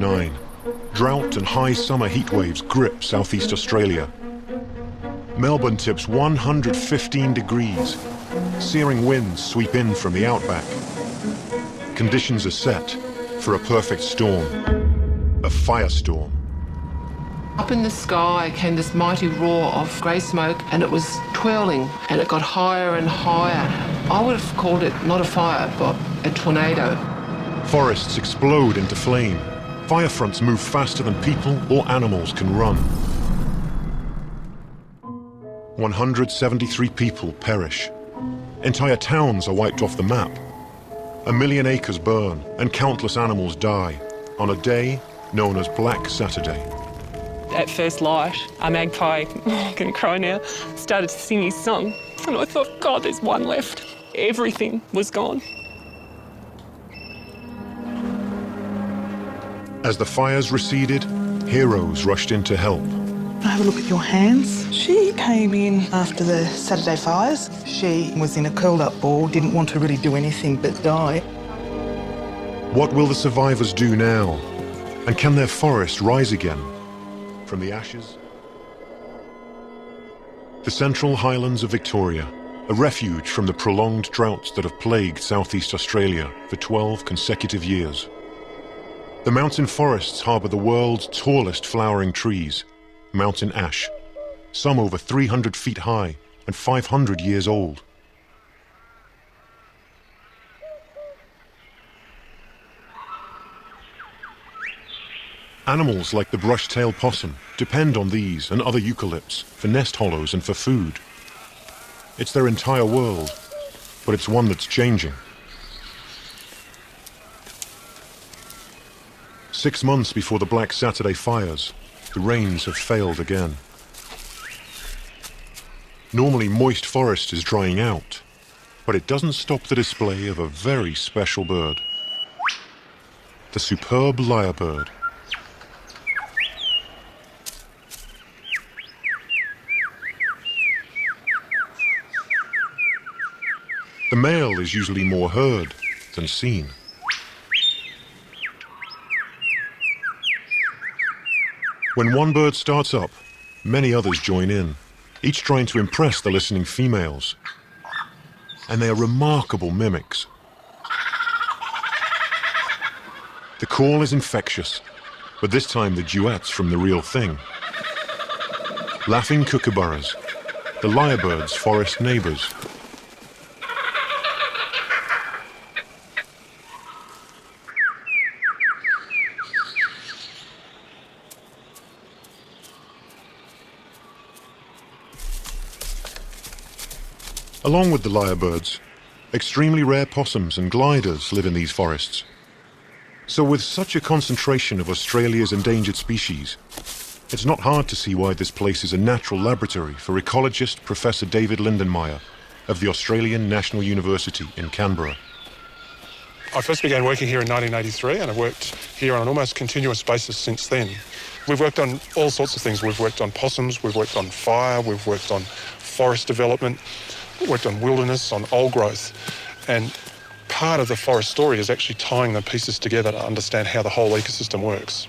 9. Drought and high summer heat waves grip Southeast Australia. Melbourne tips 115 degrees. Searing winds sweep in from the outback. Conditions are set for a perfect storm, a firestorm. Up in the sky came this mighty roar of grey smoke, and it was twirling, and it got higher and higher. I would have called it not a fire, but a tornado. Forests explode into flame. Fire fronts move faster than people or animals can run. 173 people perish. Entire towns are wiped off the map. 1 million acres burn and countless animals die on a day known as Black Saturday. At first light, a magpie, I'm going to cry now, started to sing his song. And I thought, God, there's one left. Everything was gone. As the fires receded, heroes rushed in to help. Have a look at your hands. She came in after the Saturday fires. She was in a curled-up ball, didn't want to really do anything but die. What will the survivors do now? And can their forest rise again from the ashes? The Central Highlands of Victoria, a refuge from the prolonged droughts that have plagued Southeast Australia for 12 consecutive years. The mountain forests harbour the world's tallest flowering trees, mountain ash, some over 300 feet high and 500 years old. Animals like the brush-tailed possum depend on these and other eucalypts for nest hollows and for food. It's their entire world, but it's one that's changing. 6 months before the Black Saturday fires, the rains have failed again. Normally moist forest is drying out, but it doesn't stop the display of a very special bird. The superb lyrebird. The male is usually more heard than seen. When one bird starts up, many others join in, each trying to impress the listening females. And they are remarkable mimics. The call is infectious, but this time the duet's from the real thing. Laughing kookaburras, the lyrebird's forest neighbours. Along with the lyrebirds, extremely rare possums and gliders live in these forests. So with such a concentration of Australia's endangered species, it's not hard to see why this place is a natural laboratory for ecologist Professor David Lindenmayer of the Australian National University in Canberra. I first began working here in 1983 and I've worked here on an almost continuous basis since then. We've worked on all sorts of things. We've worked on possums, we've worked on fire, we've worked on forest development, worked on wilderness, on old growth, and part of the forest story is actually tying the pieces together to understand how the whole ecosystem works.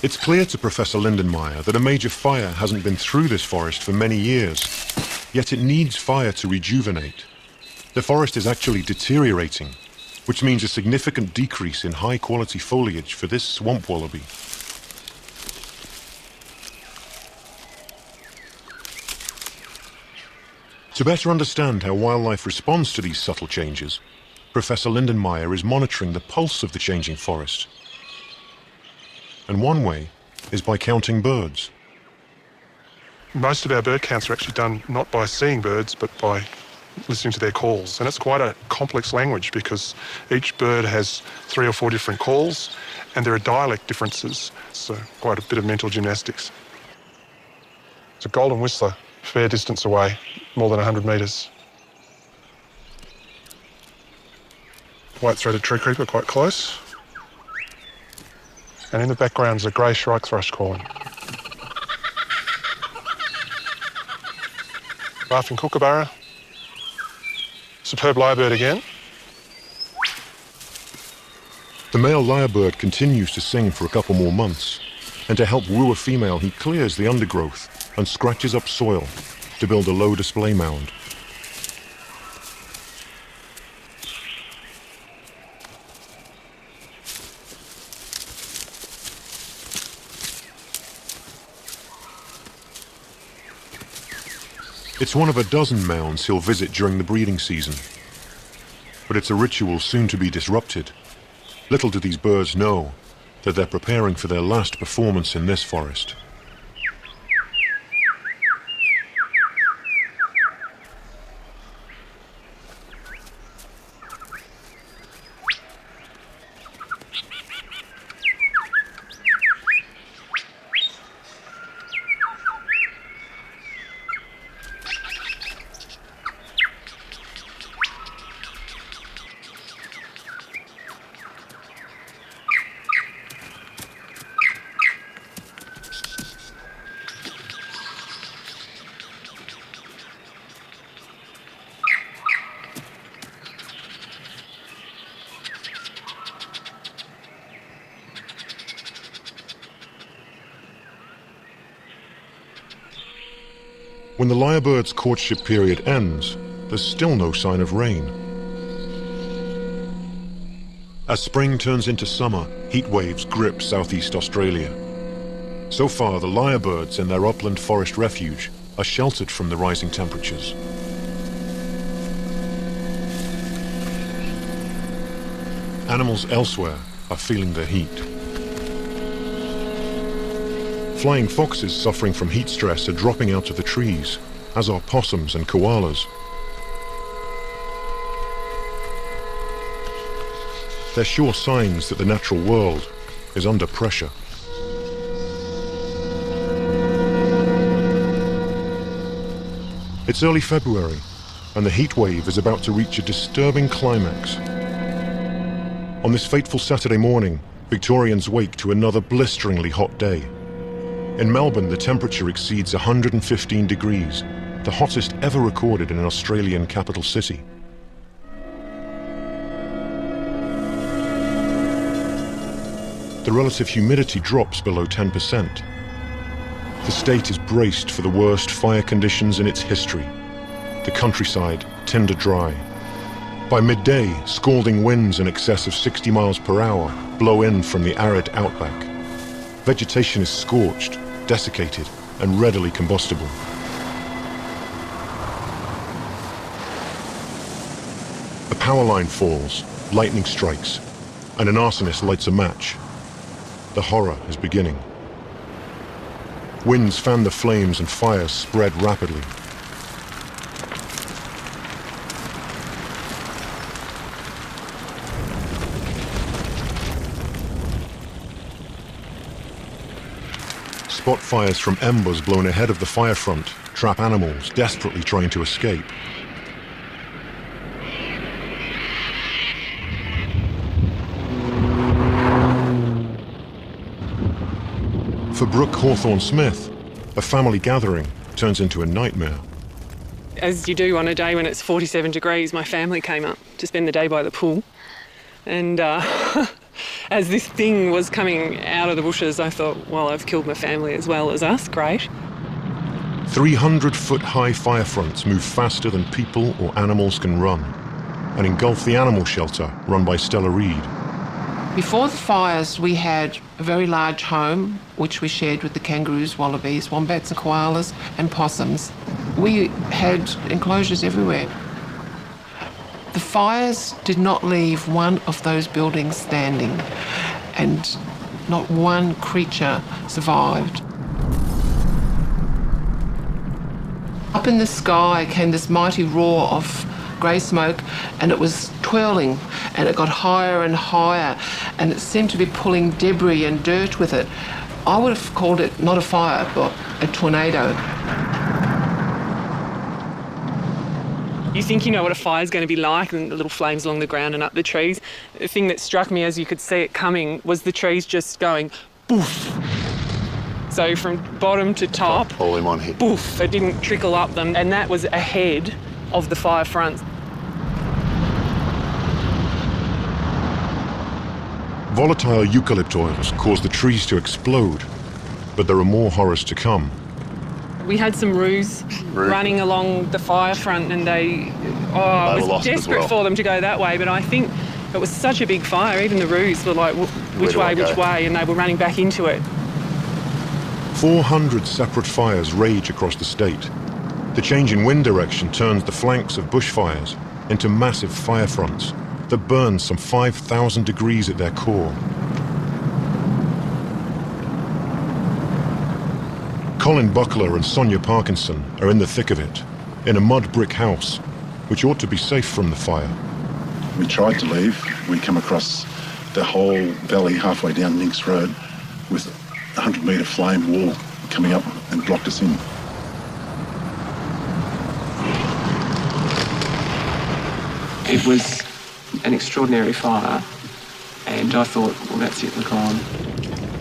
It's clear to Professor Lindenmayer that a major fire hasn't been through this forest for many years, yet it needs fire to rejuvenate. The forest is actually deteriorating, which means a significant decrease in high-quality foliage for this swamp wallaby. To better understand how wildlife responds to these subtle changes, Professor Lindenmayer is monitoring the pulse of the changing forest. And one way is by counting birds. Most of our bird counts are actually done not by seeing birds, but by listening to their calls. And it's quite a complex language because each bird has 3 or 4 different calls and there are dialect differences, so quite a bit of mental gymnastics. It's a golden whistler, fair distance away, more than 100 metres. White-throated tree creeper quite close. And in the background is a grey shrike thrush calling. Laughing kookaburra. Superb lyrebird again. The male lyrebird continues to sing for a couple more months, and to help woo a female, he clears the undergrowth and scratches up soil to build a low display mound. It's one of a dozen mounds he'll visit during the breeding season. But it's a ritual soon to be disrupted. Little do these birds know that they're preparing for their last performance in this forest. When the lyrebird's courtship period ends, there's still no sign of rain. As spring turns into summer, heat waves grip southeast Australia. So far, the lyrebirds in their upland forest refuge are sheltered from the rising temperatures. Animals elsewhere are feeling the heat. Flying foxes suffering from heat stress are dropping out of the trees, as are possums and koalas. They're sure signs that the natural world is under pressure. It's early February, and the heat wave is about to reach a disturbing climax. On this fateful Saturday morning, Victorians wake to another blisteringly hot day. In Melbourne, the temperature exceeds 115 degrees, the hottest ever recorded in an Australian capital city. The relative humidity drops below 10%. The state is braced for the worst fire conditions in its history. The countryside tinder dry. By midday, scalding winds in excess of 60 miles per hour blow in from the arid outback. Vegetation is scorched, desiccated, and readily combustible. A power line falls, lightning strikes, and an arsonist lights a match. The horror is beginning. Winds fan the flames and fires spread rapidly. Spot fires from embers blown ahead of the fire front trap animals desperately trying to escape. For Brooke Hawthorne-Smith, a family gathering turns into a nightmare. As you do on a day when it's 47 degrees, my family came up to spend the day by the pool. And as this thing was coming out of the bushes, I thought, well, I've killed my family as well as us, great. 300-foot-high fire fronts move faster than people or animals can run and engulf the animal shelter run by Stella Reid. Before the fires, we had a very large home, which we shared with the kangaroos, wallabies, wombats and koalas and possums. We had enclosures everywhere. The fires did not leave one of those buildings standing, and not one creature survived. Up in the sky came this mighty roar of grey smoke, and it was twirling, and it got higher and higher, and it seemed to be pulling debris and dirt with it. I would have called it not a fire, but a tornado. You think you know what a fire's going to be like, and the little flames along the ground and up the trees. The thing that struck me as you could see it coming was the trees just going boof. So from bottom to top, all in one hit. Boof, it didn't trickle up them, and that was ahead of the fire fronts. Volatile eucalypt oils cause the trees to explode, but there are more horrors to come. We had some roos running along the fire front, and I was desperate for them to go that way, but I think it was such a big fire, even the roos were like, which way, and they were running back into it. 400 separate fires rage across the state. The change in wind direction turns the flanks of bushfires into massive fire fronts that burn some 5,000 degrees at their core. Colin Buckler and Sonia Parkinson are in the thick of it, in a mud brick house, which ought to be safe from the fire. We tried to leave. We come across the whole valley halfway down Ninks Road with a 100-metre flame wall coming up and blocked us in. It was an extraordinary fire, and I thought, well, that's it, we're gone.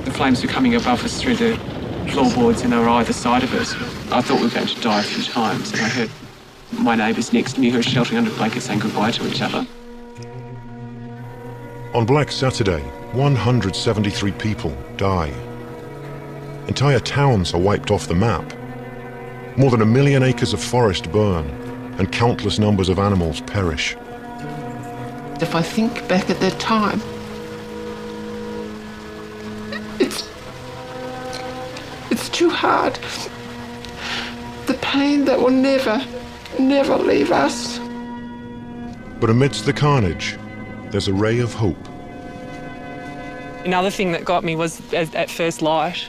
The flames were coming above us through the floorboards, and they were either side of us. I thought we were going to die a few times, and I heard my neighbours next to me who were sheltering under blankets saying goodbye to each other. On Black Saturday, 173 people die. Entire towns are wiped off the map. More than 1 million acres of forest burn, and countless numbers of animals perish. If I think back at that time, it's too hard. The pain that will never leave us. But amidst the carnage, there's a ray of hope. Another thing that got me was at first light,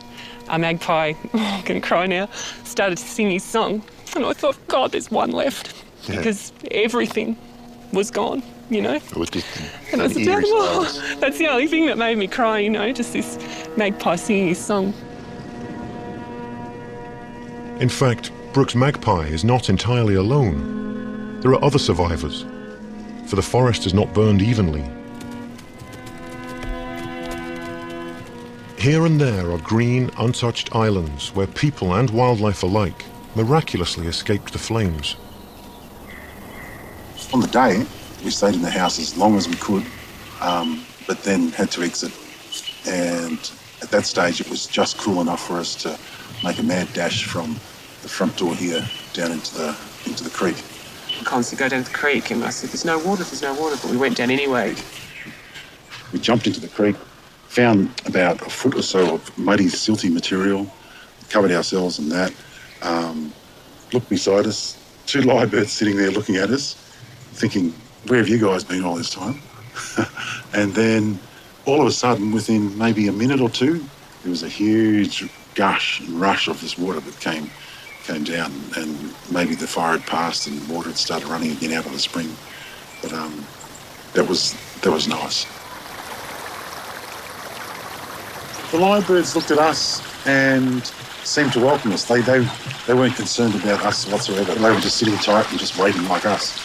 a magpie, I can cry now, started to sing his song. And I thought, God, there's one left. Yeah. Because everything was gone, you know. It was just and I said, oh, that's the only thing that made me cry, you know, just this magpie singing his song. In fact, Brooks Magpie is not entirely alone. There are other survivors, for the forest is not burned evenly. Here and there are green, untouched islands where people and wildlife alike miraculously escaped the flames. On the day, we stayed in the house as long as we could, but then had to exit. And at that stage, it was just cool enough for us to make a mad dash from the front door here down into the creek. We constantly go down to the creek, and I said, there's no water, but we went down anyway. We jumped into the creek, found about a foot or so of muddy, silty material, covered ourselves in that, looked beside us, 2 lyrebirds sitting there looking at us, thinking, where have you guys been all this time? And then all of a sudden, within maybe a minute or two, there was a huge gush and rush of this water that came down, and maybe the fire had passed and water had started running again out of the spring. But that was nice. The lyrebirds looked at us and seemed to welcome us. They weren't concerned about us whatsoever. They were just sitting tight and just waiting like us.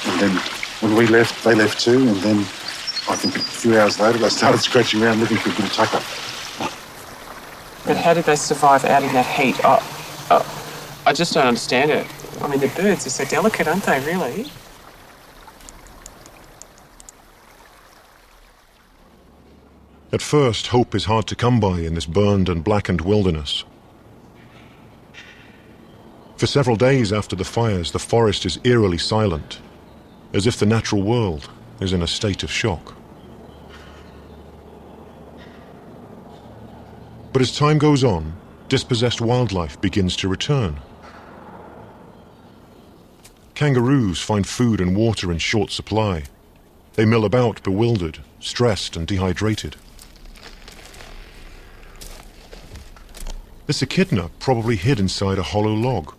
And then when we left, they left too. And then I think a few hours later, they started scratching around looking for a bit of tucker. But how did they survive out in that heat? I just don't understand it. I mean, the birds are so delicate, aren't they, really? At first, hope is hard to come by in this burned and blackened wilderness. For several days after the fires, the forest is eerily silent, as if the natural world is in a state of shock. But as time goes on, dispossessed wildlife begins to return. Kangaroos find food and water in short supply. They mill about bewildered, stressed and dehydrated. This echidna probably hid inside a hollow log.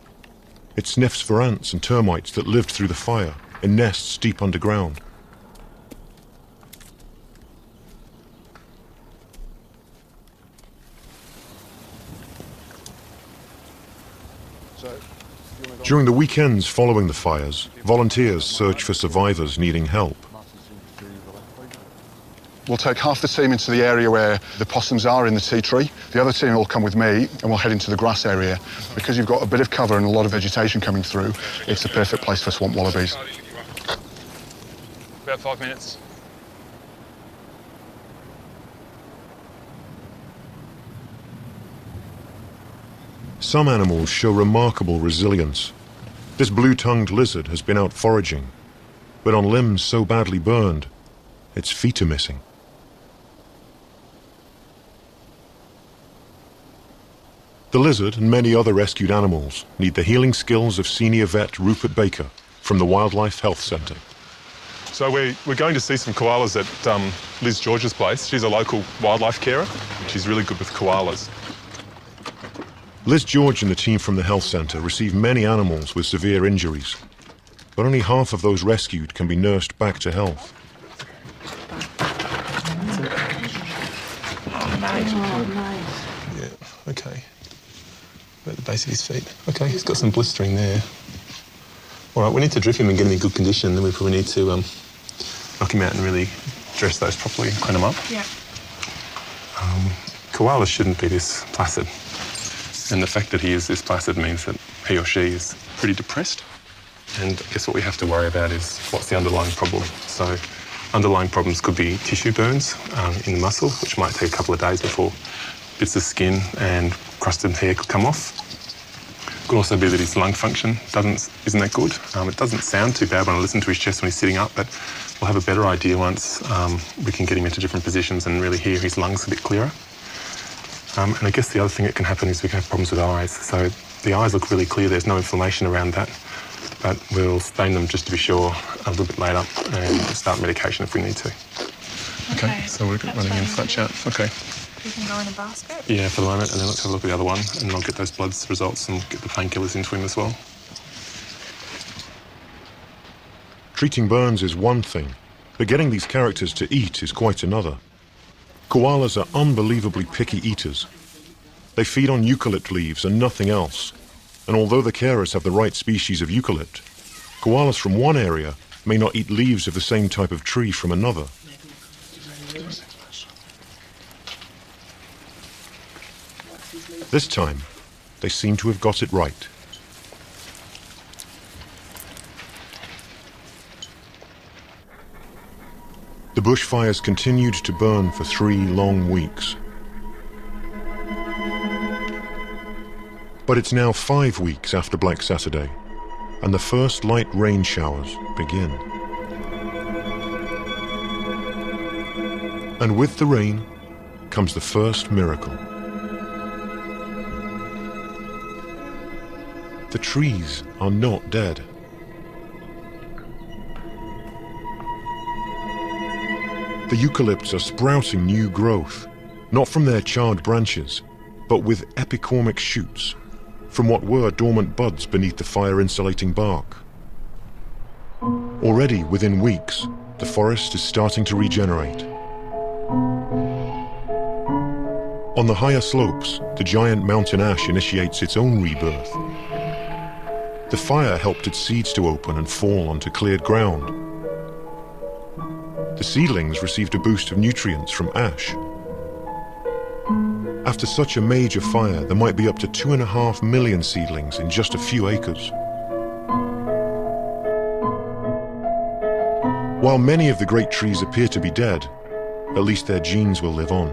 It sniffs for ants and termites that lived through the fire in nests deep underground. During the weekends following the fires, volunteers search for survivors needing help. We'll take half the team into the area where the possums are in the tea tree. The other team will come with me and we'll head into the grass area. Because you've got a bit of cover and a lot of vegetation coming through, it's the perfect place for swamp wallabies. About 5 minutes. Some animals show remarkable resilience. This blue-tongued lizard has been out foraging, but on limbs so badly burned, its feet are missing. The lizard and many other rescued animals need the healing skills of senior vet Rupert Baker from the Wildlife Health Centre. So we're going to see some koalas at Liz George's place. She's a local wildlife carer. She's really good with koalas. Liz George and the team from the health centre receive many animals with severe injuries, but only half of those rescued can be nursed back to health. Yeah, okay. At the base of his feet. Okay, he's got some blistering there. All right, we need to drip him and get him in good condition. Then we probably need to knock him out and really dress those properly and clean them up. Yeah. Koalas shouldn't be this placid. And the fact that he is this placid means that he or she is pretty depressed. And I guess what we have to worry about is what's the underlying problem. So underlying problems could be tissue burns in the muscle, which might take a couple of days before bits of skin and crusted hair could come off. It could also be that his lung function isn't that good. It doesn't sound too bad when I listen to his chest when he's sitting up, but we'll have a better idea once we can get him into different positions and really hear his lungs a bit clearer. And I guess the other thing that can happen is we can have problems with eyes. So the eyes look really clear, there's no inflammation around that, but we'll stain them just to be sure a little bit later and start medication if we need to. Okay, so we're running in flat chat. Okay. You can go in a basket? Yeah, for the moment, and then let's have a look at the other one, and I'll get those blood results and get the painkillers into him as well. Treating burns is one thing, but getting these characters to eat is quite another. Koalas are unbelievably picky eaters. They feed on eucalypt leaves and nothing else, and although the carers have the right species of eucalypt, koalas from one area may not eat leaves of the same type of tree from another. This time, they seem to have got it right. The bushfires continued to burn for 3 long weeks. But it's now 5 weeks after Black Saturday, and the first light rain showers begin. And with the rain comes the first miracle. The trees are not dead. The eucalypts are sprouting new growth, not from their charred branches, but with epicormic shoots, from what were dormant buds beneath the fire-insulating bark. Already, within weeks, the forest is starting to regenerate. On the higher slopes, the giant mountain ash initiates its own rebirth. The fire helped its seeds to open and fall onto cleared ground. The seedlings received a boost of nutrients from ash. After such a major fire, there might be up to 2.5 million seedlings in just a few acres. While many of the great trees appear to be dead, at least their genes will live on.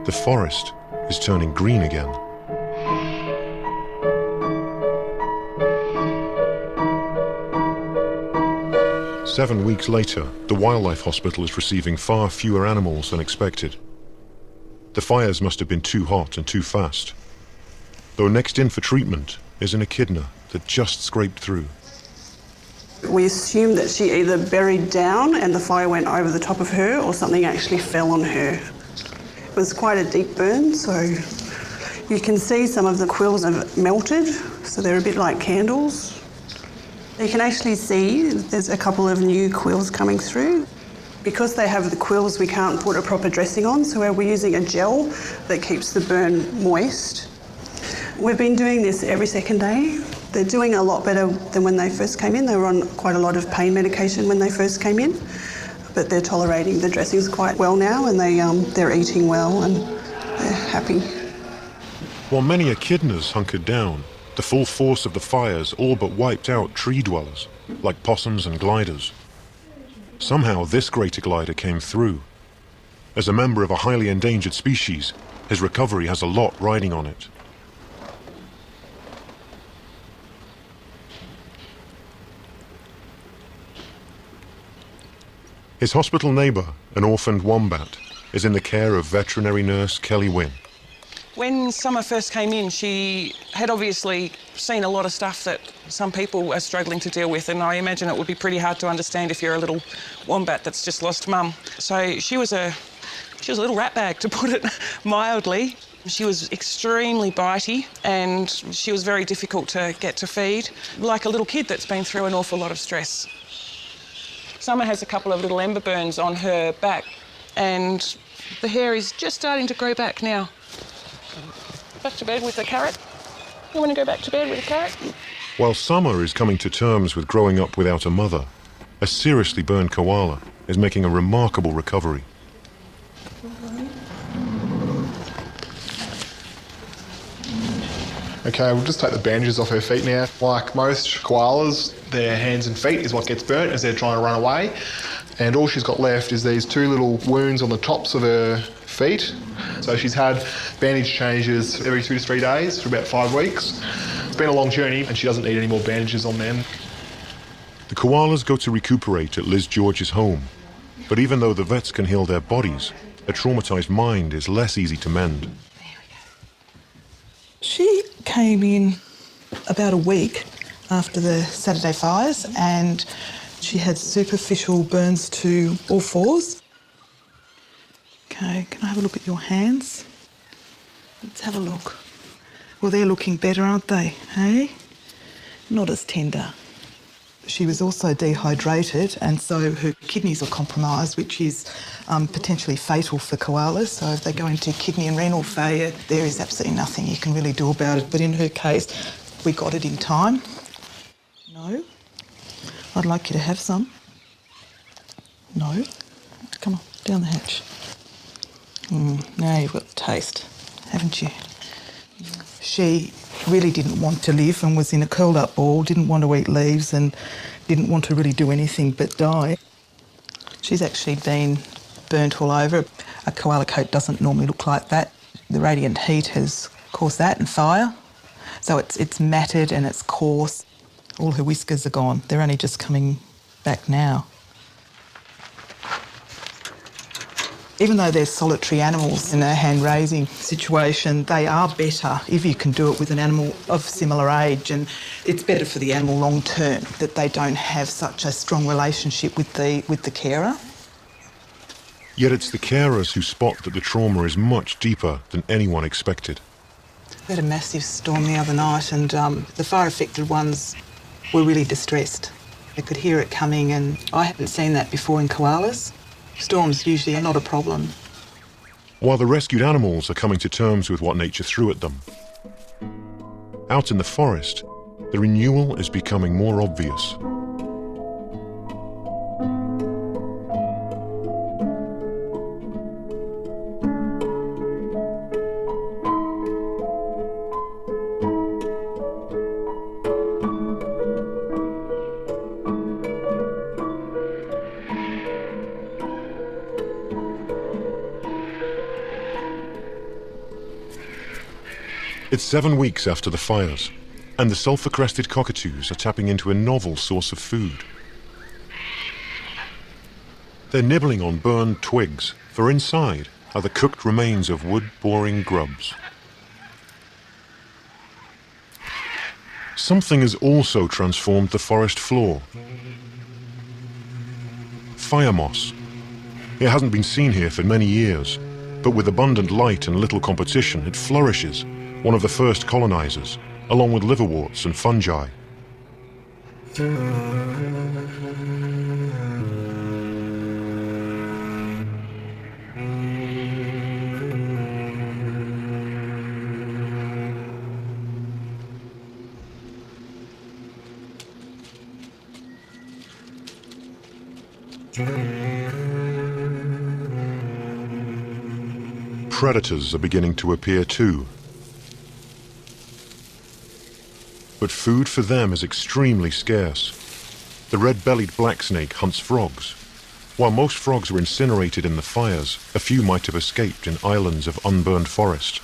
The forest is turning green again. Seven weeks later, the wildlife hospital is receiving far fewer animals than expected. The fires must have been too hot and too fast. Though next in for treatment is an echidna that just scraped through. We assume that she either buried down and the fire went over the top of her, or something actually fell on her. It was quite a deep burn, so you can see some of the quills have melted, so they're a bit like candles. You can actually see there's a couple of new quills coming through. Because they have the quills, we can't put a proper dressing on, so we're using a gel that keeps the burn moist. We've been doing this every second day. They're doing a lot better than when they first came in. They were on quite a lot of pain medication when they first came in, but they're tolerating the dressings quite well now, and they're eating well and they're happy. While many echidnas hunkered down, the full force of the fires all but wiped out tree dwellers, like possums and gliders. Somehow this greater glider came through. As a member of a highly endangered species, his recovery has a lot riding on it. His hospital neighbour, an orphaned wombat, is in the care of veterinary nurse Kelly Wynn. When Summer first came in, she had obviously seen a lot of stuff that some people are struggling to deal with, and I imagine it would be pretty hard to understand if you're a little wombat that's just lost mum. So she was a little ratbag, to put it mildly. She was extremely bitey and she was very difficult to get to feed, like a little kid that's been through an awful lot of stress. Summer has a couple of little ember burns on her back and the hair is just starting to grow back now. Back to bed with a carrot? You want to go back to bed with a carrot? While Summer is coming to terms with growing up without a mother, a seriously burned koala is making a remarkable recovery. Okay, we'll just take the bandages off her feet now. Like most koalas, their hands and feet is what gets burnt as they're trying to run away. And all she's got left is these two little wounds on the tops of her feet. So she's had bandage changes every 2 to 3 days for about 5 weeks. It's been a long journey and she doesn't need any more bandages on them. The koalas go to recuperate at Liz George's home. But even though the vets can heal their bodies, a traumatised mind is less easy to mend. She came in about a week after the Saturday fires and she had superficial burns to all fours. Okay, can I have a look at your hands? Let's have a look. Well, they're looking better, aren't they, hey? Not as tender. She was also dehydrated and so her kidneys are compromised, which is potentially fatal for koalas. So if they go into kidney and renal failure, there is absolutely nothing you can really do about it. But in her case, we got it in time. No. I'd like you to have some. No. Come on, down the hatch. Now you've got the taste, haven't you? She really didn't want to live and was in a curled up ball, didn't want to eat leaves and didn't want to really do anything but die. She's actually been burnt all over. A koala coat doesn't normally look like that. The radiant heat has caused that and fire. So it's matted and it's coarse. All her whiskers are gone. They're only just coming back now. Even though they're solitary animals in a hand-raising situation, they are better if you can do it with an animal of similar age, and it's better for the animal long term that they don't have such a strong relationship with the carer. Yet it's the carers who spot that the trauma is much deeper than anyone expected. We had a massive storm the other night and the fire-affected ones were really distressed. They could hear it coming and I haven't seen that before in koalas. Storms usually are not a problem. While the rescued animals are coming to terms with what nature threw at them, out in the forest, the renewal is becoming more obvious. It's 7 weeks after the fires, and the sulphur-crested cockatoos are tapping into a novel source of food. They're nibbling on burned twigs, for inside are the cooked remains of wood-boring grubs. Something has also transformed the forest floor. Fire moss. It hasn't been seen here for many years, but with abundant light and little competition, it flourishes. One of the first colonizers, along with liverworts and fungi. Predators are beginning to appear too. But food for them is extremely scarce. The red-bellied blacksnake hunts frogs. While most frogs were incinerated in the fires, a few might have escaped in islands of unburned forest.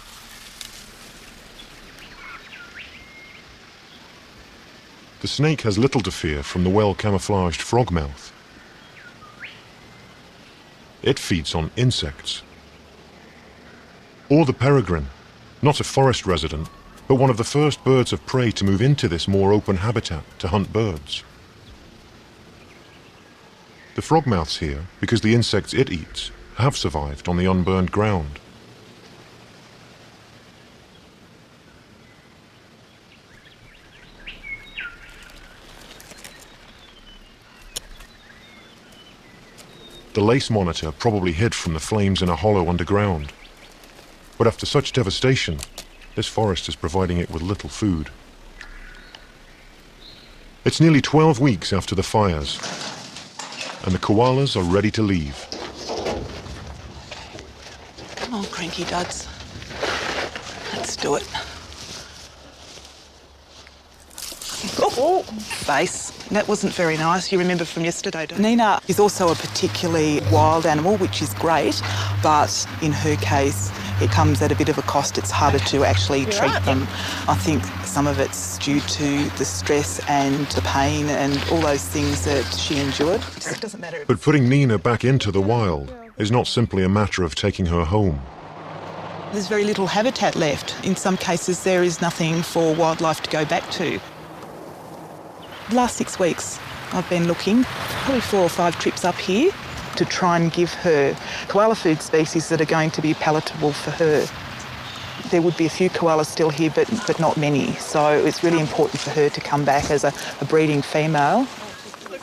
The snake has little to fear from the well-camouflaged frogmouth. It feeds on insects. Or the peregrine, not a forest resident, but one of the first birds of prey to move into this more open habitat to hunt birds. The frogmouth's here because the insects it eats have survived on the unburned ground. The lace monitor probably hid from the flames in a hollow underground. But after such devastation, this forest is providing it with little food. It's nearly 12 weeks after the fires, and the koalas are ready to leave. Come on, cranky duds. Let's do it. Oh, face. That wasn't very nice. You remember from yesterday, don't you? Nina is also a particularly wild animal, which is great, but in her case, it comes at a bit of a cost. It's harder to actually treat them. I think some of it's due to the stress and the pain and all those things that she endured. It doesn't matter. But putting Nina back into the wild is not simply a matter of taking her home. There's very little habitat left. In some cases, there is nothing for wildlife to go back to. The last 6 weeks, I've been looking, probably 4 or 5 trips up here to try and give her koala food species that are going to be palatable for her. There would be a few koalas still here, but not many. So it's really important for her to come back as a breeding female.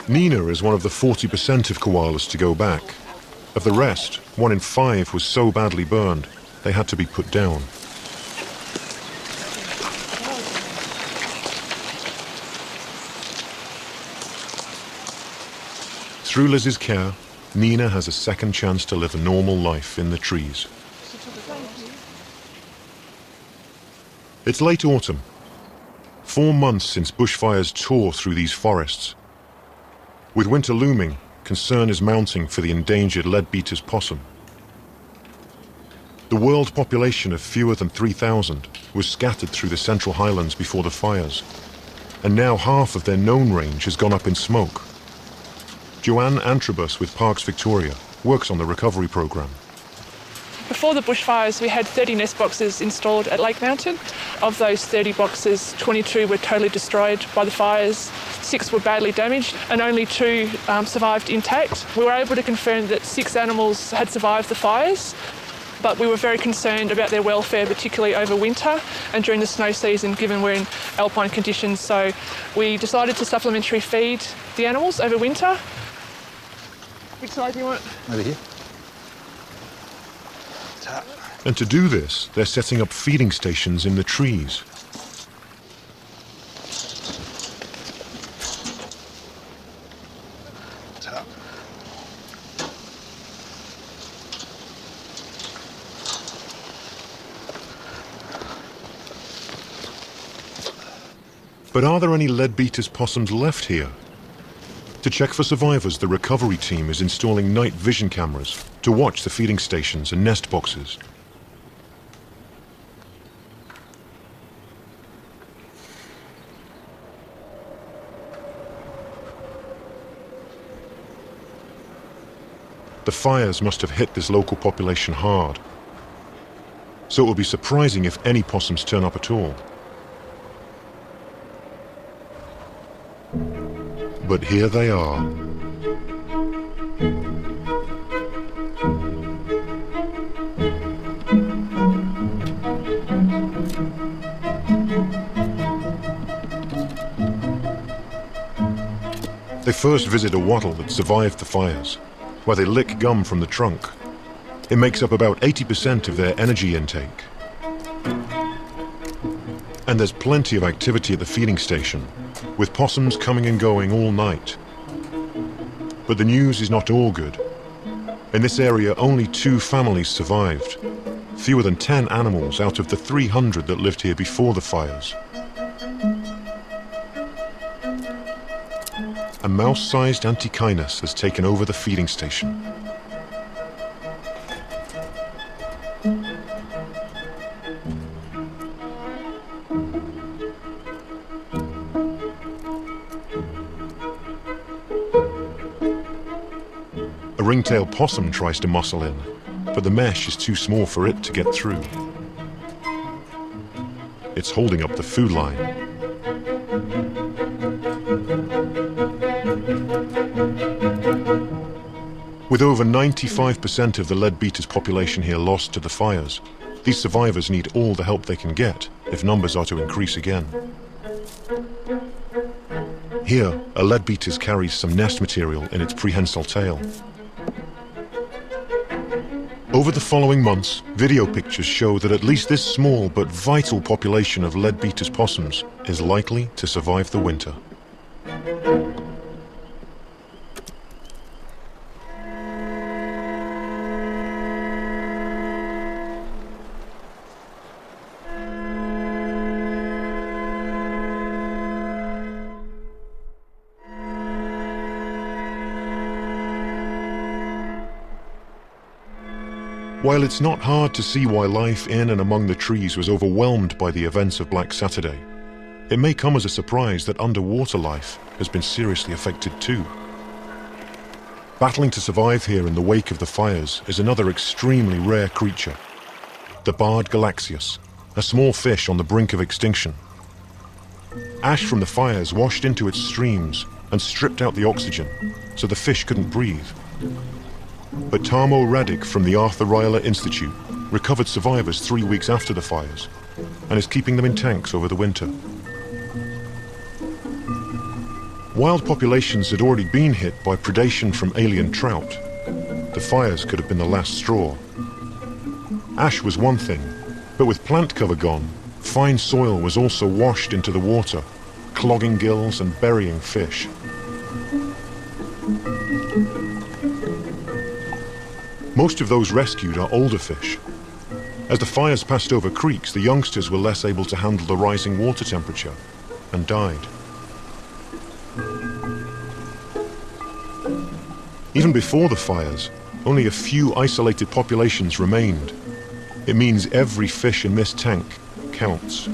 Nina is one of the 40% of koalas to go back. Of the rest, 1 in 5 was so badly burned, they had to be put down. Through Liz's care, Nina has a second chance to live a normal life in the trees. It's late autumn. 4 months since bushfires tore through these forests. With winter looming, concern is mounting for the endangered leadbeater's possum. The world population of fewer than 3,000 was scattered through the Central Highlands before the fires, and now half of their known range has gone up in smoke. Joanne Antrobus with Parks Victoria works on the recovery program. Before the bushfires, we had 30 nest boxes installed at Lake Mountain. Of those 30 boxes, 22 were totally destroyed by the fires, 6 were badly damaged, and only 2 survived intact. We were able to confirm that 6 animals had survived the fires, but we were very concerned about their welfare, particularly over winter and during the snow season, given we're in alpine conditions. So we decided to supplementary feed the animals over winter. Which side do you want? Over here. And to do this, they're setting up feeding stations in the trees. But are there any leadbeater's possums left here? To check for survivors, the recovery team is installing night vision cameras to watch the feeding stations and nest boxes. The fires must have hit this local population hard, so it will be surprising if any possums turn up at all. But here they are. They first visit a wattle that survived the fires, where they lick gum from the trunk. It makes up about 80% of their energy intake. And there's plenty of activity at the feeding station, with possums coming and going all night. But the news is not all good. In this area, only 2 families survived. Fewer than 10 animals out of the 300 that lived here before the fires. A mouse-sized antechinus has taken over the feeding station. A ringtail possum tries to muscle in, but the mesh is too small for it to get through. It's holding up the food line. With over 95% of the leadbeater's population here lost to the fires, these survivors need all the help they can get if numbers are to increase again. Here, a leadbeater carries some nest material in its prehensile tail. Over the following months, video pictures show that at least this small but vital population of leadbeater's possums is likely to survive the winter. While it's not hard to see why life in and among the trees was overwhelmed by the events of Black Saturday, it may come as a surprise that underwater life has been seriously affected too. Battling to survive here in the wake of the fires is another extremely rare creature, the barred galaxius, a small fish on the brink of extinction. Ash from the fires washed into its streams and stripped out the oxygen, so the fish couldn't breathe. But Tarmo Radic from the Arthur Ryler Institute recovered survivors 3 weeks after the fires and is keeping them in tanks over the winter. Wild populations had already been hit by predation from alien trout. The fires could have been the last straw. Ash was one thing, but with plant cover gone, fine soil was also washed into the water, clogging gills and burying fish. Most of those rescued are older fish. As the fires passed over creeks, the youngsters were less able to handle the rising water temperature and died. Even before the fires, only a few isolated populations remained. It means every fish in this tank counts.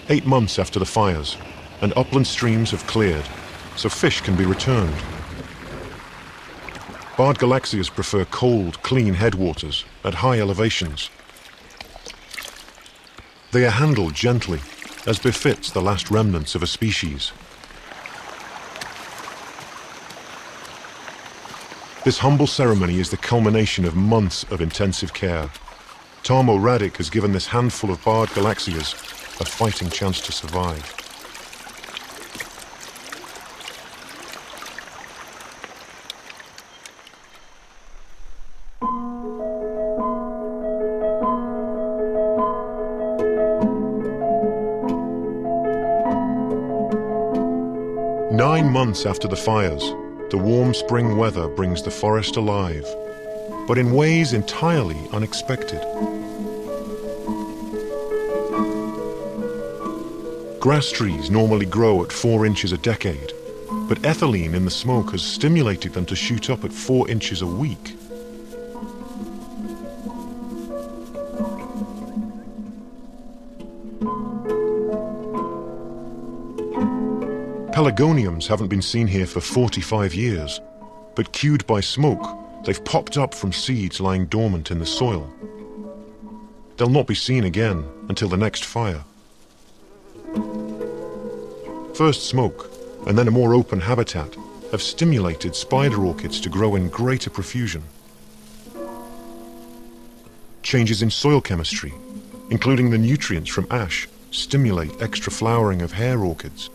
Eight months after the fires, and upland streams have cleared, so fish can be returned. Barred galaxias prefer cold, clean headwaters at high elevations. They are handled gently, as befits the last remnants of a species. This humble ceremony is the culmination of months of intensive care. Tarmo Radic has given this handful of barred galaxias a fighting chance to survive. Months after the fires, the warm spring weather brings the forest alive, but in ways entirely unexpected. Grass trees normally grow at 4 inches a decade, but ethylene in the smoke has stimulated them to shoot up at 4 inches a week. Pelargoniums haven't been seen here for 45 years, but cued by smoke, they've popped up from seeds lying dormant in the soil. They'll not be seen again until the next fire. First smoke, and then a more open habitat, have stimulated spider orchids to grow in greater profusion. Changes in soil chemistry, including the nutrients from ash, stimulate extra flowering of hair orchids.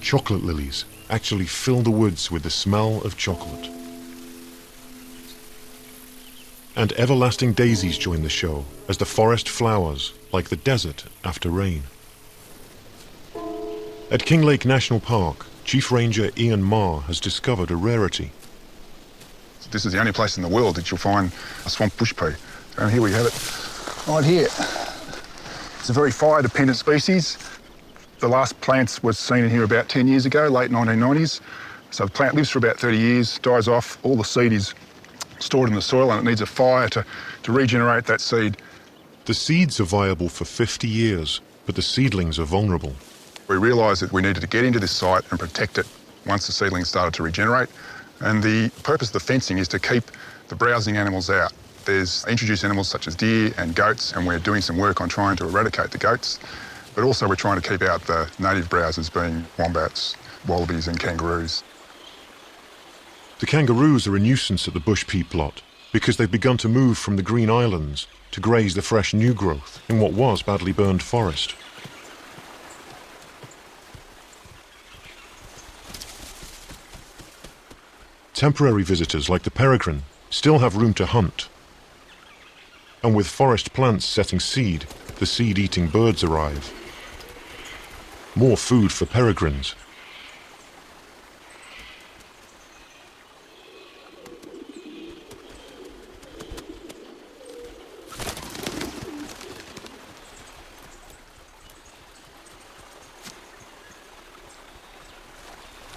Chocolate lilies actually fill the woods with the smell of chocolate. And everlasting daisies join the show as the forest flowers like the desert after rain. At King Lake National Park, Chief Ranger Ian Marr has discovered a rarity. This is the only place in the world that you'll find a swamp bush pea. And here we have it, right here. It's a very fire-dependent species. The last plants were seen in here about 10 years ago, late 1990s. So the plant lives for about 30 years, dies off, all the seed is stored in the soil, and it needs a fire to regenerate that seed. The seeds are viable for 50 years, but the seedlings are vulnerable. We realised that we needed to get into this site and protect it once the seedlings started to regenerate. And the purpose of the fencing is to keep the browsing animals out. There's introduced animals such as deer and goats, and we're doing some work on trying to eradicate the goats. But also we're trying to keep out the native browsers, being wombats, wallabies and kangaroos. The kangaroos are a nuisance at the bush pea plot because they've begun to move from the green islands to graze the fresh new growth in what was badly burned forest. Temporary visitors like the peregrine still have room to hunt. And with forest plants setting seed, the seed-eating birds arrive. More food for peregrines.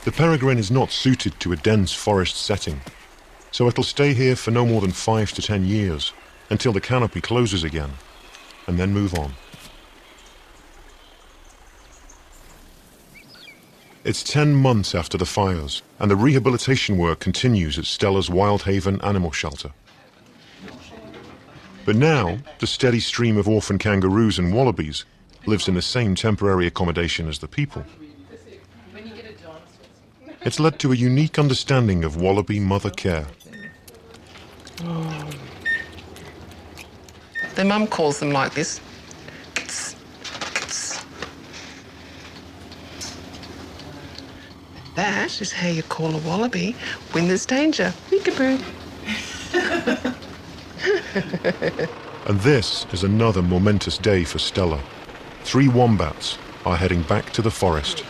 The peregrine is not suited to a dense forest setting, so it'll stay here for no more than 5 to 10 years, until the canopy closes again, and then move on. It's 10 months after the fires, and the rehabilitation work continues at Stella's Wildhaven Animal Shelter. But now, the steady stream of orphan kangaroos and wallabies lives in the same temporary accommodation as the people. It's led to a unique understanding of wallaby mother care. Their mum calls them like this. Kits, kits. That is how you call a wallaby when there's danger. Peekaboo. And this is another momentous day for Stella. 3 wombats are heading back to the forest.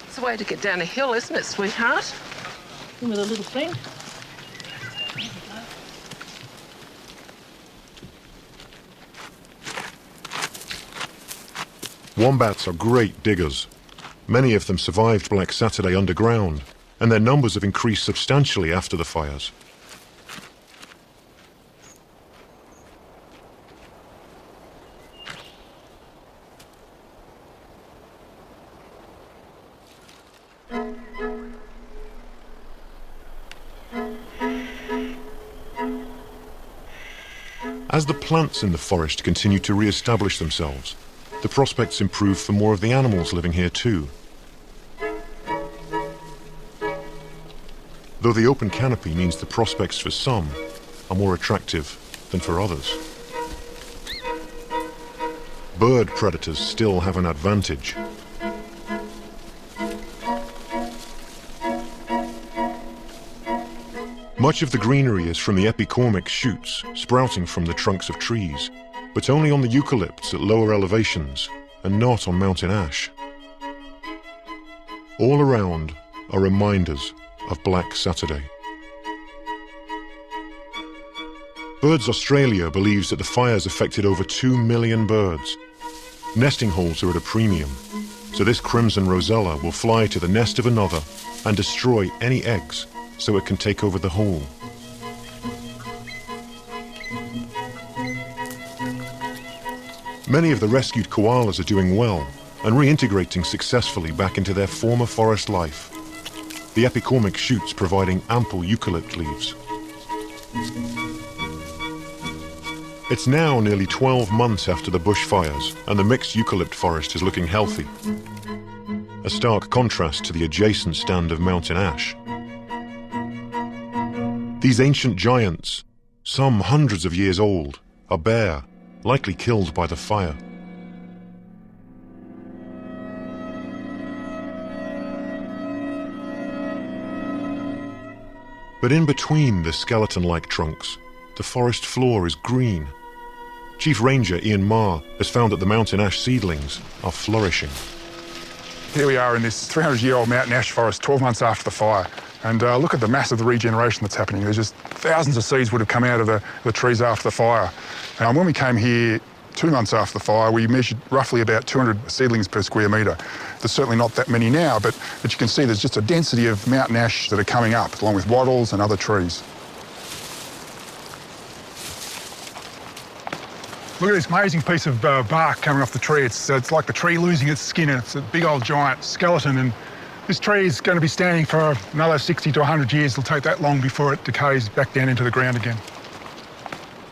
It's a way to get down a hill, isn't it, sweetheart? With a little friend. Wombats are great diggers. Many of them survived Black Saturday underground, and their numbers have increased substantially after the fires. As the plants in the forest continue to re-establish themselves, the prospects improve for more of the animals living here too. Though the open canopy means the prospects for some are more attractive than for others. Bird predators still have an advantage. Much of the greenery is from the epicormic shoots sprouting from the trunks of trees, but only on the eucalypts at lower elevations and not on mountain ash. All around are reminders of Black Saturday. Birds Australia believes that the fires affected over 2 million birds. Nesting holes are at a premium, so this crimson rosella will fly to the nest of another and destroy any eggs so it can take over the whole. Many of the rescued koalas are doing well and reintegrating successfully back into their former forest life. The epicormic shoots providing ample eucalypt leaves. It's now nearly 12 months after the bushfires, and the mixed eucalypt forest is looking healthy. A stark contrast to the adjacent stand of mountain ash. These ancient giants, some hundreds of years old, are bare, likely killed by the fire. But in between the skeleton-like trunks, the forest floor is green. Chief Ranger Ian Marr has found that the mountain ash seedlings are flourishing. Here we are in this 300-year-old mountain ash forest 12 months after the fire. And look at the mass of the regeneration that's happening. There's just thousands of seeds would have come out of the trees after the fire. When we came here 2 months after the fire, we measured roughly about 200 seedlings per square metre. There's certainly not that many now, but you can see there's just a density of mountain ash that are coming up, along with wattles and other trees. Look at this amazing piece of bark coming off the tree. It's like the tree losing its skin, and it's a big old giant skeleton. And this tree is going to be standing for another 60 to 100 years. It'll take that long before it decays back down into the ground again.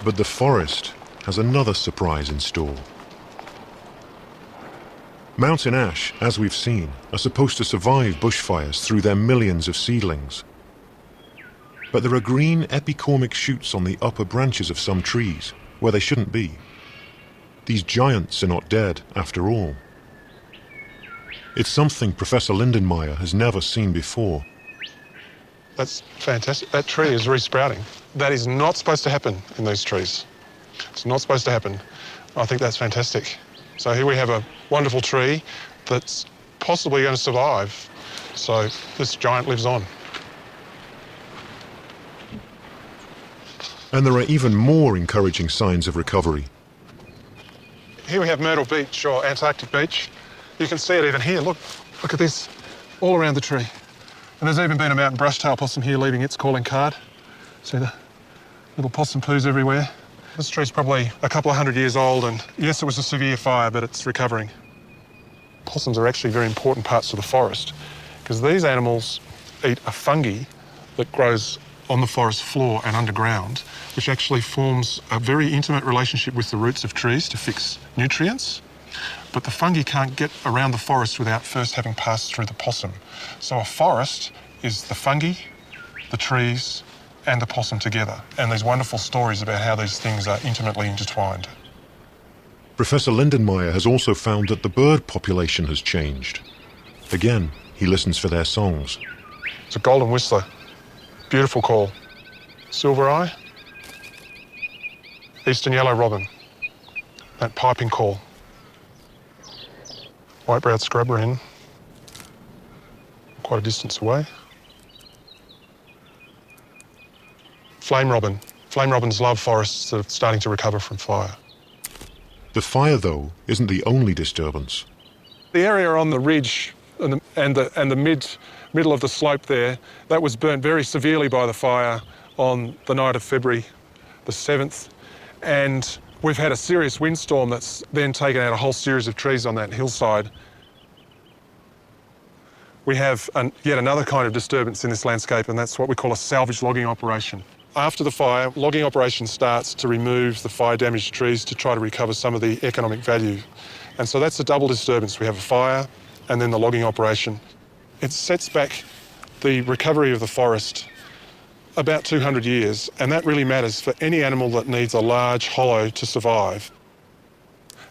But the forest has another surprise in store. Mountain ash, as we've seen, are supposed to survive bushfires through their millions of seedlings. But there are green epicormic shoots on the upper branches of some trees, where they shouldn't be. These giants are not dead, after all. It's something Professor Lindenmayer has never seen before. That's fantastic. That tree is resprouting. That is not supposed to happen in these trees. It's not supposed to happen. I think that's fantastic. So here we have a wonderful tree that's possibly going to survive. So this giant lives on. And there are even more encouraging signs of recovery. Here we have Myrtle Beach, or Antarctic Beach. You can see it even here. Look at this, all around the tree. And there's even been a mountain brush-tail possum here leaving its calling card. See the little possum poos everywhere. This tree's probably a couple of 100 years old, and yes, it was a severe fire, but it's recovering. Possums are actually very important parts of the forest, because these animals eat a fungi that grows on the forest floor and underground, which actually forms a very intimate relationship with the roots of trees to fix nutrients. But the fungi can't get around the forest without first having passed through the possum. So a forest is the fungi, the trees, and the possum together. And there's wonderful stories about how these things are intimately intertwined. Professor Lindenmayer has also found that the bird population has changed. Again, he listens for their songs. It's a golden whistler. Beautiful call. Silver eye. Eastern yellow robin. That piping call. White-browed scrub wren. Quite a distance away. Flame robin. Flame robins love forests that are starting to recover from fire. The fire, though, isn't the only disturbance. The area on the ridge and the middle of the slope there, that was burnt very severely by the fire on the night of February the 7th. And we've had a serious windstorm that's then taken out a whole series of trees on that hillside. We have yet another kind of disturbance in this landscape, and that's what we call a salvage logging operation. After the fire, logging operation starts to remove the fire-damaged trees to try to recover some of the economic value. And so that's a double disturbance. We have a fire and then the logging operation. It sets back the recovery of the forest about 200 years, and that really matters for any animal that needs a large hollow to survive.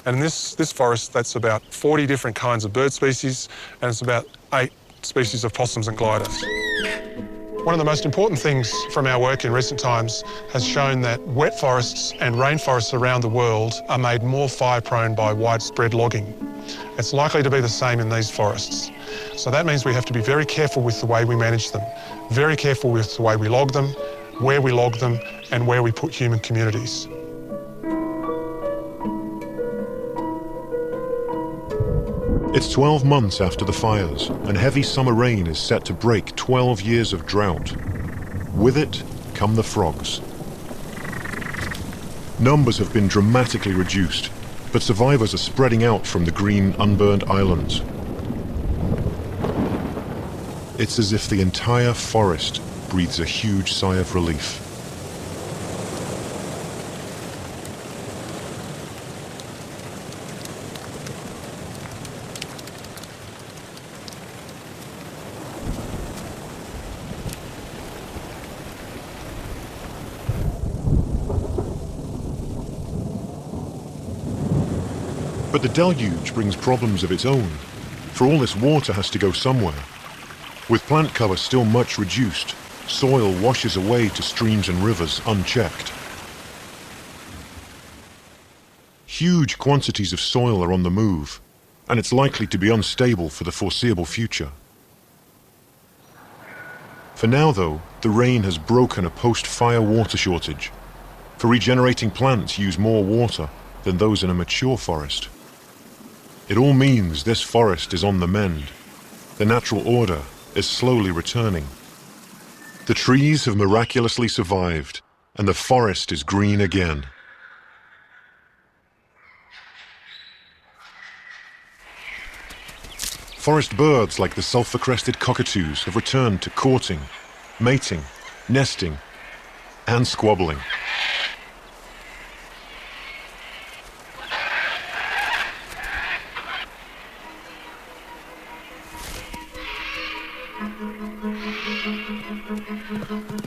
And in this forest, that's about 40 different kinds of bird species, and it's about 8 species of possums and gliders. One of the most important things from our work in recent times has shown that wet forests and rainforests around the world are made more fire-prone by widespread logging. It's likely to be the same in these forests. So that means we have to be very careful with the way we manage them, very careful with the way we log them, where we log them, and where we put human communities. It's 12 months after the fires, and heavy summer rain is set to break 12 years of drought. With it come the frogs. Numbers have been dramatically reduced, but survivors are spreading out from the green, unburned islands. It's as if the entire forest breathes a huge sigh of relief. But the deluge brings problems of its own, for all this water has to go somewhere. With plant cover still much reduced, soil washes away to streams and rivers unchecked. Huge quantities of soil are on the move, and it's likely to be unstable for the foreseeable future. For now, though, the rain has broken a post-fire water shortage. For regenerating plants use more water, than those in a mature forest. It all means this forest is on the mend. The natural order is slowly returning. The trees have miraculously survived, and the forest is green again. Forest birds like the sulphur-crested cockatoos have returned to courting, mating, nesting, and squabbling.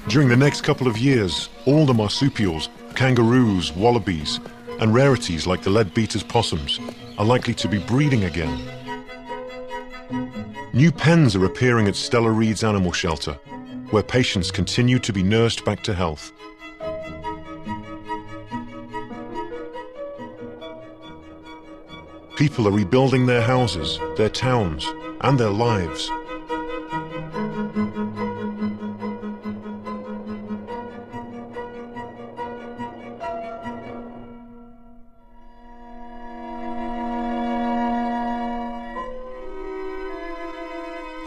During the next couple of years, all the marsupials, kangaroos, wallabies, and rarities like the leadbeater's possums are likely to be breeding again. New pens are appearing at Stella Reed's animal shelter, where patients continue to be nursed back to health. People are rebuilding their houses, their towns, and their lives.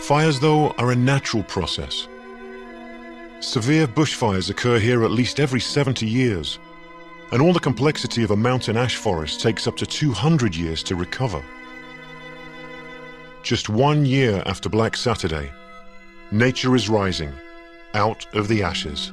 Fires, though, are a natural process. Severe bushfires occur here at least every 70 years, and all the complexity of a mountain ash forest takes up to 200 years to recover. Just 1 year after Black Saturday, nature is rising out of the ashes.